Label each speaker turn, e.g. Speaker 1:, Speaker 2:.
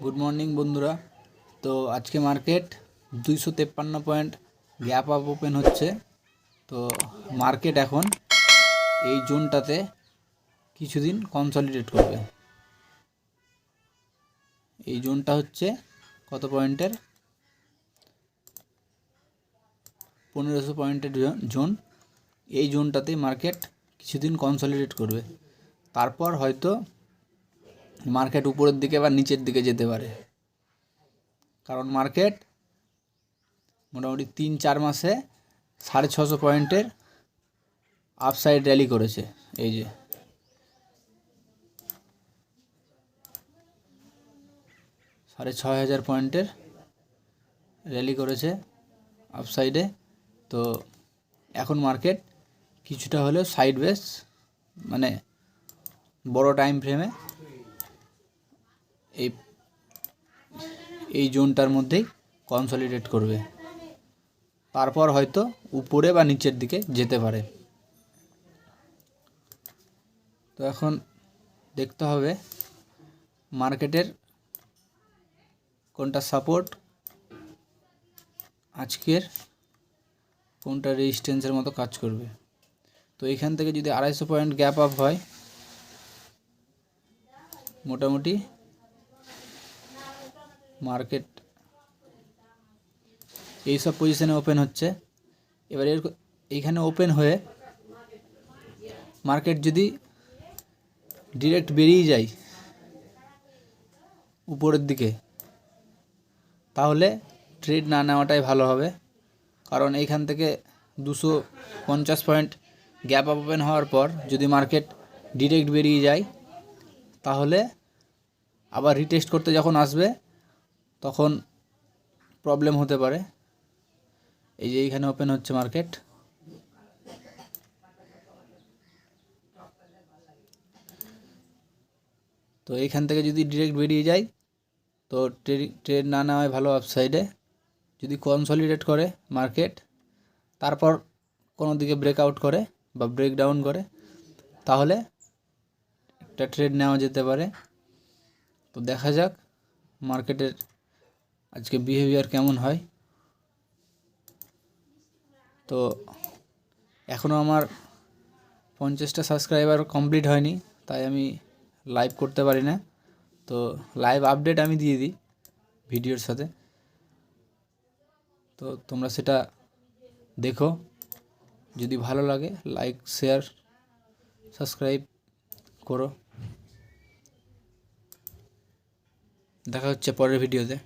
Speaker 1: Good morning বন্ধুরা। তো আজকে market 253 point gap up open হচ্ছে। তো মার্কেট এখন এই জোনটাতে কিছুদিন কনসলিডেট করবে। এই জোনটা হচ্ছে কত পয়েন্টের? 1500 পয়েন্টের জোন। এই জোনটাতে মার্কেট কিছুদিন কনসলিডেট করবে, তারপর হয়তো মার্কেট উপরের দিকে বা নিচের দিকে যেতে পারে। কারণ মার্কেট মোটামুটি 3-4 মাসে 650 পয়েন্টের আপসাইড র্যালি করেছে। এই যে 6500 পয়েন্টের র্যালি করেছে আপসাইডে। তো এখন মার্কেট কিছুটা হলেও সাইড ওয়েজ, মানে বড় টাইম ফ্রেমে এই জোনটার মধ্যেই কনসলিডেট করবে, তারপর হয়তো উপরে বা নিচের দিকে যেতে পারে। তো এখন দেখতে হবে মার্কেটের কোনটা সাপোর্ট, আজকের কোনটা রেজিস্ট্যান্সের মতো কাজ করবে। তো এখান থেকে যদি 250 পয়েন্ট গ্যাপ আপ হয়, মোটামুটি মার্কেট এইসব পজিশনে ওপেন হচ্ছে। এবার এইখানে ওপেন হয়ে মার্কেট যদি ডিরেক্ট বেরিয়ে যায় উপরের দিকে, তাহলে ট্রেড না নেওয়াটাই ভালো হবে। কারণ এইখান থেকে 250 পয়েন্ট গ্যাপ আপ ওপেন হওয়ার পর যদি মার্কেট ডিরেক্ট বেরিয়ে যায়, তাহলে আবার রিটেস্ট করতে যখন আসবে তখন প্রবলেম হতে পারে। এই যে এইখানে ওপেন হচ্ছে মার্কেট, তো এইখান থেকে যদি ডিরেক্ট বেরিয়ে যায় তো ট্রেড না নেওয়াই ভালো। আপসাইডে যদি কনসলিডেট করে মার্কেট, তারপর কোনো দিকে ব্রেকআউট করে বা ব্রেকডাউন করে, তাহলে একটা ট্রেড নেওয়া যেতে পারে। তো দেখা যাক মার্কেটের আজকে বিহেভিয়ার কেমন হয়। তো এখনও আমার 50টা সাবস্ক্রাইবার কমপ্লিট হয়নি, তাই আমি লাইভ করতে পারি না। তো লাইভ আপডেট আমি দিয়ে দিই ভিডিওর সাথে, তো তোমরা সেটা দেখো। যদি ভালো লাগে লাইক, শেয়ার, সাবস্ক্রাইব করো। দেখা হচ্ছে পরের ভিডিওতে।